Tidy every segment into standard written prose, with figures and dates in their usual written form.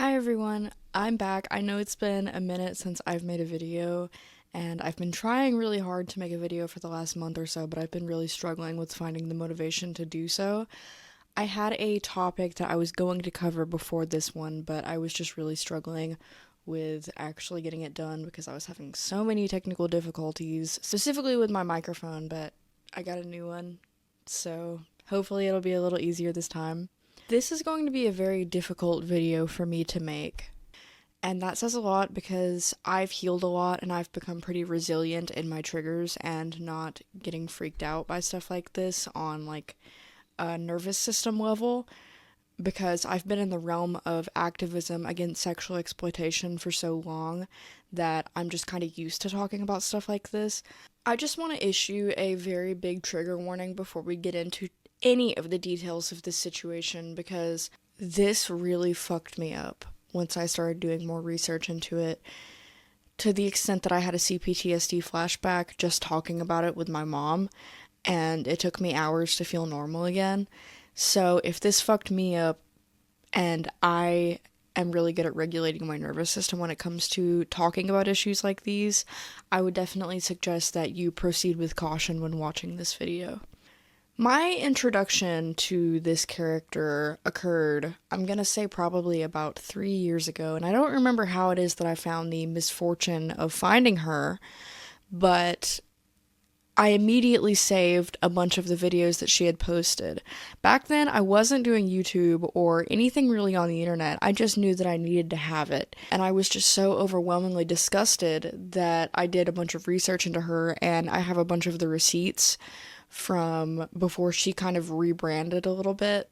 Hi everyone, I'm back. I know it's been a minute since I've made a video, and I've been trying really hard to make a video for the last month or so, but I've been really struggling with finding the motivation to do so. I had a topic that I was going to cover before this one, but I was just really struggling with actually getting it done because I was having so many technical difficulties, specifically with my microphone, but I got a new one, so hopefully it'll be a little easier this time. This is going to be a very difficult video for me to make. And that says a lot because I've healed a lot and I've become pretty resilient in my triggers and not getting freaked out by stuff like this on like a nervous system level because I've been in the realm of activism against sexual exploitation for so long that I'm just kind of used to talking about stuff like this. I just want to issue a very big trigger warning before we get into any of the details of this situation because this really fucked me up once I started doing more research into it, to the extent that I had a CPTSD flashback just talking about it with my mom, and it took me hours to feel normal again. So if this fucked me up, and I am really good at regulating my nervous system when it comes to talking about issues like these, I would definitely suggest that you proceed with caution when watching this video. My introduction to this character occurred, I'm gonna say probably about 3 years ago, and I don't remember how it is that I found the misfortune of finding her, but I immediately saved a bunch of the videos that she had posted. Back then, I wasn't doing YouTube or anything really on the internet. I just knew that I needed to have it. And I was just so overwhelmingly disgusted that I did a bunch of research into her, and I have a bunch of the receipts from before she kind of rebranded a little bit.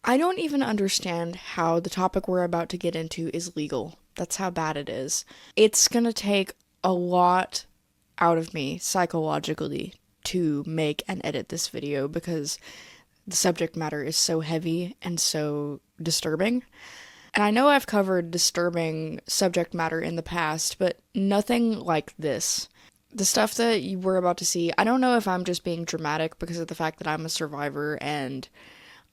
I don't even understand how the topic we're about to get into is legal. That's how bad it is. It's gonna take a lot out of me psychologically to make and edit this video because the subject matter is so heavy and so disturbing. And I know I've covered disturbing subject matter in the past, but nothing like this. The stuff that you were about to see, I don't know if I'm just being dramatic because of the fact that I'm a survivor and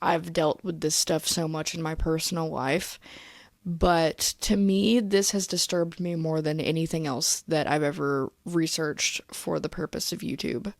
I've dealt with this stuff so much in my personal life, but to me, this has disturbed me more than anything else that I've ever researched for the purpose of YouTube.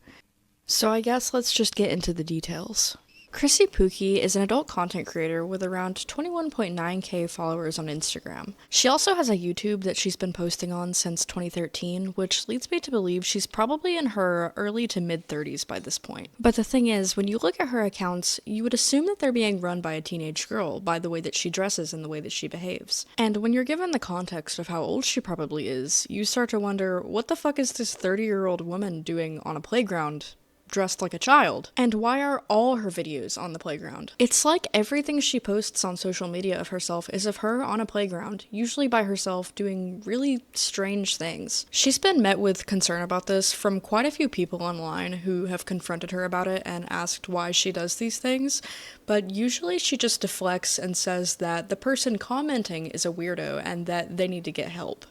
So I guess let's just get into the details. Krissi Pookie is an adult content creator with around 21.9k followers on Instagram. She also has a YouTube that she's been posting on since 2013, which leads me to believe she's probably in her early to mid 30s by this point. But the thing is, when you look at her accounts, you would assume that they're being run by a teenage girl by the way that she dresses and the way that she behaves. And when you're given the context of how old she probably is, you start to wonder, what the fuck is this 30-year-old woman doing on a playground dressed like a child? And why are all her videos on the playground? It's like everything she posts on social media of herself is of her on a playground, usually by herself, doing really strange things. She's been met with concern about this from quite a few people online who have confronted her about it and asked why she does these things, but usually she just deflects and says that the person commenting is a weirdo and that they need to get help.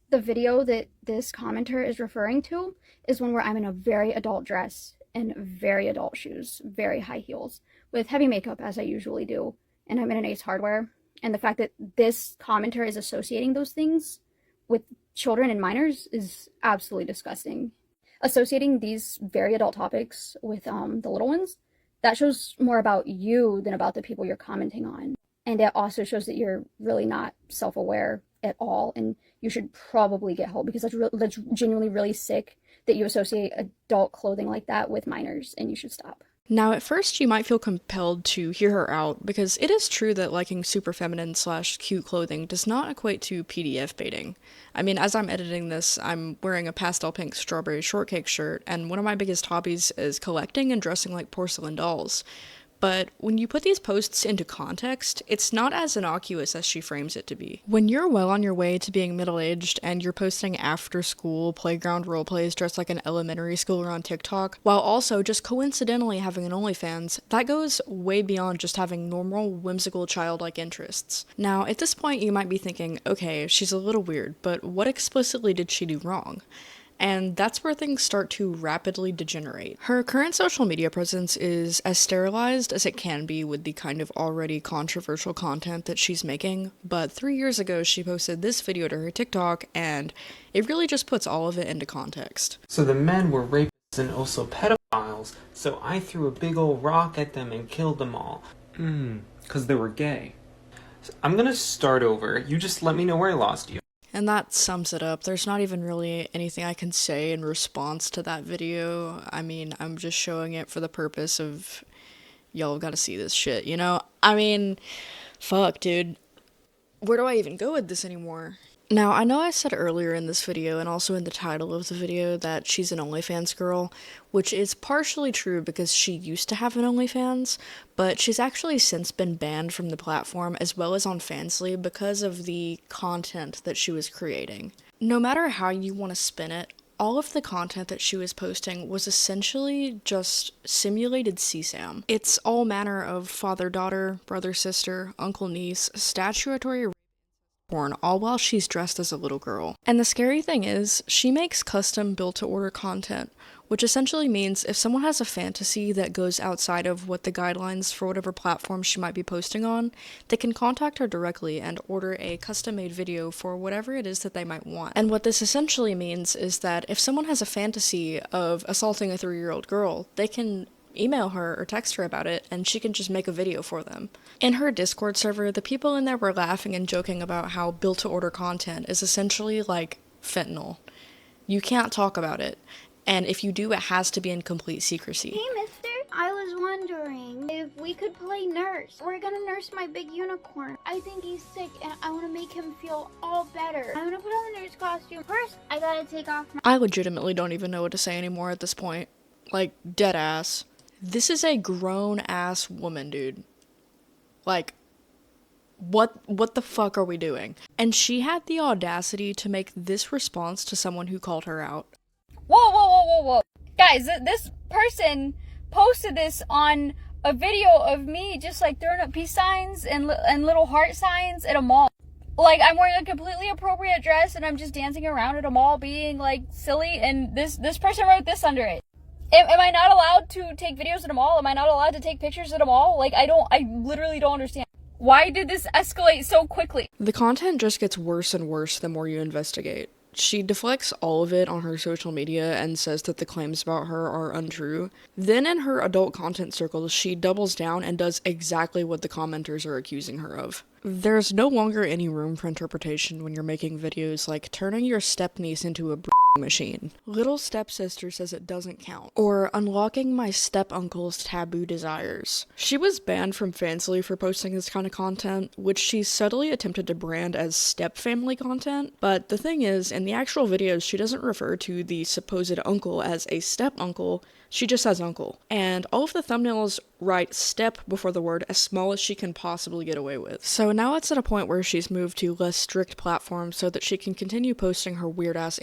The video that this commenter is referring to is one where I'm in a very adult dress and very adult shoes, very high heels, with heavy makeup as I usually do, and I'm in an Ace Hardware. And the fact that this commenter is associating those things with children and minors is absolutely disgusting. Associating these very adult topics with the little ones, that shows more about you than about the people you're commenting on. And it also shows that you're really not self-aware at all, and you should probably get help because that's genuinely really sick that you associate adult clothing like that with minors, and you should stop. Now, at first, you might feel compelled to hear her out, because it is true that liking super feminine slash cute clothing does not equate to PDF baiting. I mean, as I'm editing this, I'm wearing a pastel pink strawberry shortcake shirt, and one of my biggest hobbies is collecting and dressing like porcelain dolls. But when you put these posts into context, it's not as innocuous as she frames it to be. When you're well on your way to being middle-aged and you're posting after-school playground roleplays dressed like an elementary schooler on TikTok, while also just coincidentally having an OnlyFans, that goes way beyond just having normal, whimsical, childlike interests. Now, at this point, you might be thinking, okay, she's a little weird, but what explicitly did she do wrong? and that's where things start to rapidly degenerate. Her current social media presence is as sterilized as it can be with the kind of already controversial content that she's making, but 3 years ago she posted this video to her TikTok, and it really just puts all of it into context. So the men were rapists and also pedophiles, so I threw a big old rock at them and killed them all. 'Cause they were gay. So I'm gonna start over. You just let me know where I lost you. And that sums it up. There's not even really anything I can say in response to that video. I mean, I'm just showing it for the purpose of y'all gotta see this shit, you know? I mean, fuck, dude. Where do I even go with this anymore? Now, I know I said earlier in this video and also in the title of the video that she's an OnlyFans girl, which is partially true because she used to have an OnlyFans, but she's actually since been banned from the platform as well as on Fansly because of the content that she was creating. No matter how you want to spin it, all of the content that she was posting was essentially just simulated CSAM. It's all manner of father-daughter, brother-sister, uncle-niece, statutory porn, all while she's dressed as a little girl. And the scary thing is, she makes custom built-to-order content, which essentially means if someone has a fantasy that goes outside of what the guidelines for whatever platform she might be posting on, they can contact her directly and order a custom-made video for whatever it is that they might want. And what this essentially means is that if someone has a fantasy of assaulting a 3-year-old girl, they can email her or text her about it, and she can just make a video for them. In her Discord server, the people in there were laughing and joking about how built-to-order content is essentially like fentanyl. You can't talk about it, and if you do, it has to be in complete secrecy. Hey, mister. I was wondering if we could play nurse. We're gonna nurse my big unicorn. I think he's sick, and I want to make him feel all better. I'm gonna put on the nurse costume. First, I gotta take off my... I legitimately don't even know what to say anymore at this point. Like, dead ass. This is a grown-ass woman, dude. Like, what the fuck are we doing? And she had the audacity to make this response to someone who called her out. Whoa. Guys, this person posted this on a video of me just like throwing up peace signs and little heart signs at a mall. Like, I'm wearing a completely appropriate dress and I'm just dancing around at a mall being like silly, and this person wrote this under it. Am I not allowed to take videos at a mall? Am I not allowed to take pictures at a mall? Like, I literally don't understand. Why did this escalate so quickly? The content just gets worse and worse the more you investigate. She deflects all of it on her social media and says that the claims about her are untrue. Then in her adult content circles, she doubles down and does exactly what the commenters are accusing her of. There's no longer any room for interpretation when you're making videos like turning your stepniece into a machine. Little stepsister says it doesn't count. Or unlocking my step-uncle's taboo desires. She was banned from Fansly for posting this kind of content, which she subtly attempted to brand as step-family content, but the thing is, in the actual videos, she doesn't refer to the supposed uncle as a step-uncle, she just says uncle. And all of the thumbnails write step before the word as small as she can possibly get away with. So now it's at a point where she's moved to less strict platforms so that she can continue posting her weird-ass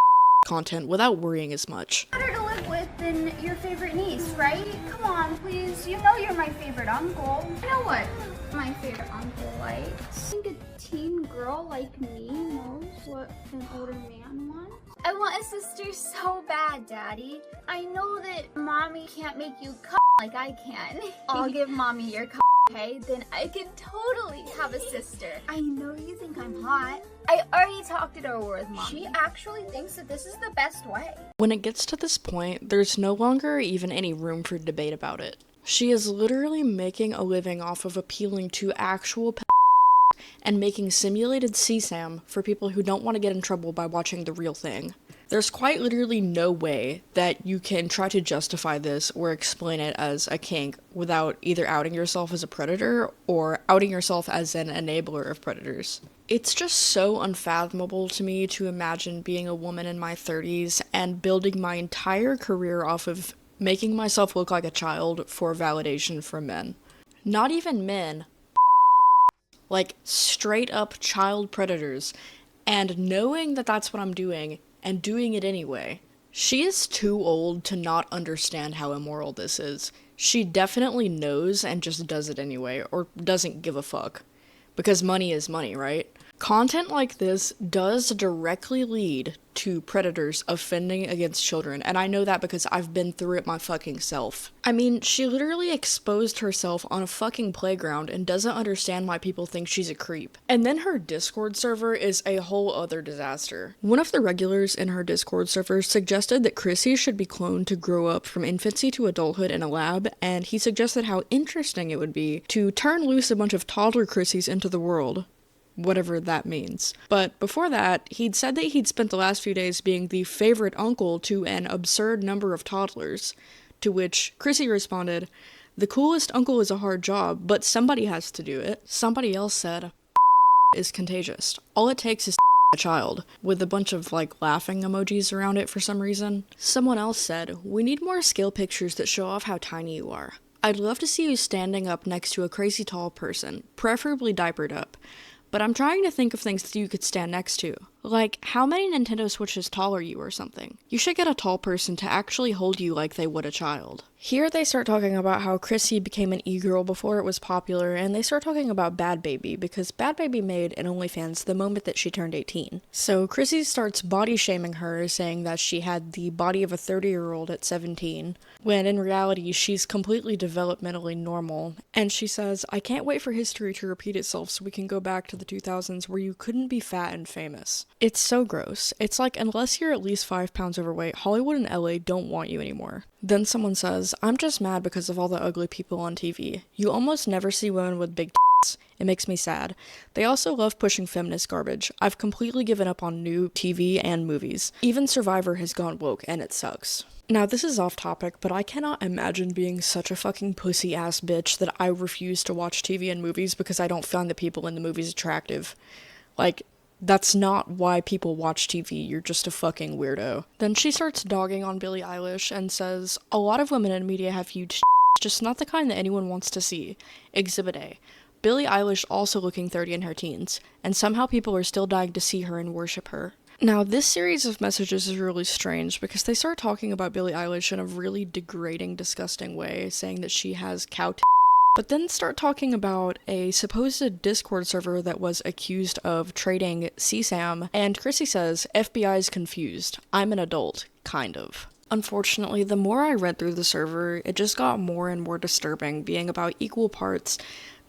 content without worrying as much. Better to live with than your favorite niece, right? Come on, please. You know you're my favorite uncle. You know what my favorite uncle likes? I think a teen girl like me knows what an older man wants. I want a sister so bad, Daddy. I know that Mommy can't make you come like I can. I'll give Mommy your okay? Then I can totally have a sister. I know you think I'm hot. I already talked it over with Mommy. She actually thinks that this is the best way. When it gets to this point, there's no longer even any room for debate about it. She is literally making a living off of appealing to actual and making simulated CSAM for people who don't want to get in trouble by watching the real thing. There's quite literally no way that you can try to justify this or explain it as a kink without either outing yourself as a predator or outing yourself as an enabler of predators. It's just so unfathomable to me to imagine being a woman in my 30s and building my entire career off of making myself look like a child for validation from men. Not even men, like straight up child predators, and knowing that that's what I'm doing and doing it anyway. She is too old to not understand how immoral this is. She definitely knows and just does it anyway, or doesn't give a fuck. Because money is money, right? Content like this does directly lead to predators offending against children, and I know that because I've been through it my fucking self. I mean, she literally exposed herself on a fucking playground and doesn't understand why people think she's a creep. And then her Discord server is a whole other disaster. One of the regulars in her Discord server suggested that Krissi should be cloned to grow up from infancy to adulthood in a lab, and he suggested how interesting it would be to turn loose a bunch of toddler Krissis into the world. Whatever that means. But before that, he'd said that he'd spent the last few days being the favorite uncle to an absurd number of toddlers, to which Krissi responded, "The coolest uncle is a hard job, but somebody has to do it." Somebody else said, "is contagious. All it takes is a child," with a bunch of laughing emojis around it for some reason. Someone else said, "We need more scale pictures that show off how tiny you are. I'd love to see you standing up next to a crazy tall person, preferably diapered up. But I'm trying to think of things that you could stand next to. Like, how many Nintendo Switches tall are you or something? You should get a tall person to actually hold you like they would a child." Here they start talking about how Krissi became an e-girl before it was popular, and they start talking about Bad Baby, because Bad Baby made an OnlyFans the moment that she turned 18. So Krissi starts body shaming her, saying that she had the body of a 30-year-old at 17, when in reality she's completely developmentally normal. And she says, "I can't wait for history to repeat itself so we can go back to the 2000s where you couldn't be fat and famous." It's so gross. It's like, unless you're at least 5 pounds overweight, Hollywood and LA don't want you anymore. Then someone says, "I'm just mad because of all the ugly people on TV. You almost never see women with big tits. It makes me sad. They also love pushing feminist garbage. I've completely given up on new TV and movies. Even Survivor has gone woke, and it sucks." Now, this is off topic, but I cannot imagine being such a fucking pussy-ass bitch that I refuse to watch TV and movies because I don't find the people in the movies attractive. That's not why people watch TV, you're just a fucking weirdo. Then she starts dogging on Billie Eilish and says, "A lot of women in media have huge just not the kind that anyone wants to see. Exhibit A. Billie Eilish also looking 30 in her teens, and somehow people are still dying to see her and worship her." Now, this series of messages is really strange because they start talking about Billie Eilish in a really degrading, disgusting way, saying that she has cow but then start talking about a supposed Discord server that was accused of trading CSAM, and Krissi says, "FBI's confused. I'm an adult, kind of." Unfortunately, the more I read through the server, it just got more and more disturbing, being about equal parts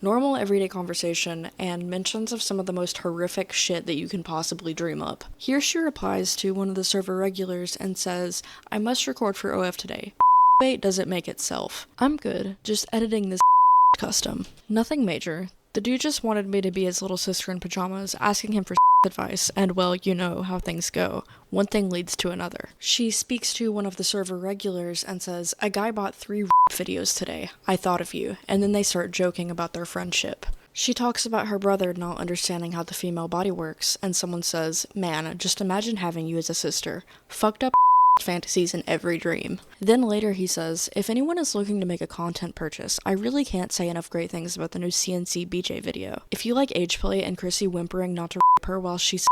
normal everyday conversation and mentions of some of the most horrific shit that you can possibly dream up. Here she replies to one of the server regulars and says, "I must record for OF today. Bait doesn't make itself. I'm good, just editing this custom. Nothing major. The dude just wanted me to be his little sister in pajamas, asking him for advice, and well, you know how things go. One thing leads to another." She speaks to one of the server regulars and says, "A guy bought 3 videos today. I thought of you," and then they start joking about their friendship. She talks about her brother not understanding how the female body works, and someone says, "Man, just imagine having you as a sister. Fucked up fantasies in every dream." Then later he says, "If anyone is looking to make a content purchase, I really can't say enough great things about the new CNC BJ video. If you like age play and Krissi whimpering not to rape her while she's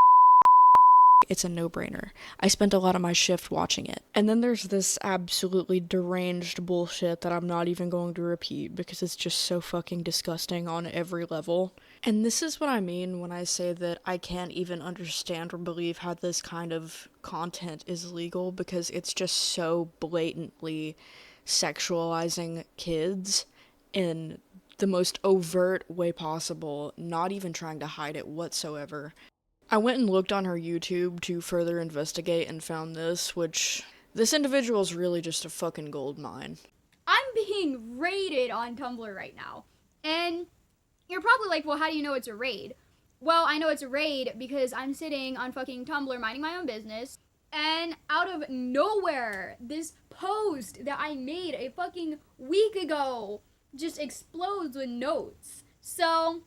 it's a no-brainer. I spent a lot of my shift watching it." And then there's this absolutely deranged bullshit that I'm not even going to repeat because it's just so fucking disgusting on every level. And this is what I mean when I say that I can't even understand or believe how this kind of content is legal, because it's just so blatantly sexualizing kids in the most overt way possible, not even trying to hide it whatsoever. I went and looked on her YouTube to further investigate and found this, which this individual is really just a fucking gold mine. I'm being raided on Tumblr right now. And you're probably like, well, how do you know it's a raid? Well, I know it's a raid because I'm sitting on fucking Tumblr minding my own business, and out of nowhere, this post that I made a fucking week ago just explodes with notes. So,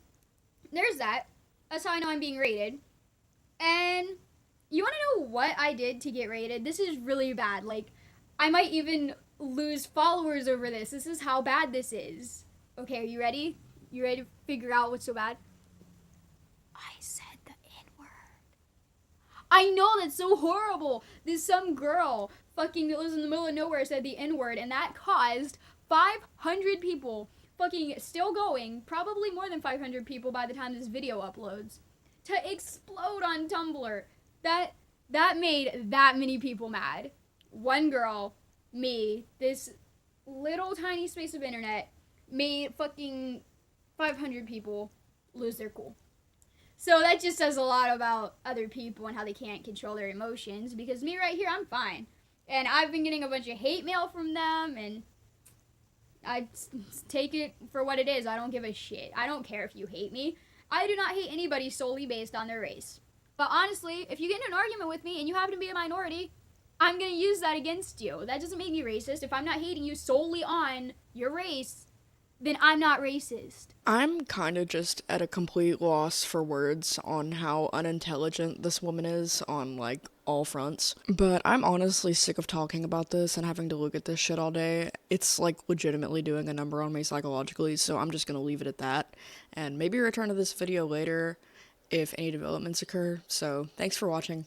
there's that. That's how I know I'm being raided. And you want to know what I did to get raided? This is really bad. I might even lose followers over this. This is how bad this is. Okay, are you ready? You ready to figure out what's so bad? I said the N-word. I know, that's so horrible. Some girl fucking that lives in the middle of nowhere said the N-word, and that caused 500 people, fucking still going, probably more than 500 people by the time this video uploads, to explode on Tumblr. That made that many people mad. One girl, me, this little tiny space of internet made fucking 500 people lose their cool. So that just says a lot about other people and how they can't control their emotions, because me right here, I'm fine. And I've been getting a bunch of hate mail from them, and I take it for what it is. I don't give a shit. I don't care if you hate me. I do not hate anybody solely based on their race. But honestly, if you get in an argument with me and you happen to be a minority, I'm going to use that against you. That doesn't make me racist. If I'm not hating you solely on your race, then I'm not racist. I'm kind of just at a complete loss for words on how unintelligent this woman is on, like, all fronts. But I'm honestly sick of talking about this and having to look at this shit all day. It's, like, legitimately doing a number on me psychologically, so I'm just gonna leave it at that. And maybe return to this video later if any developments occur. So, thanks for watching.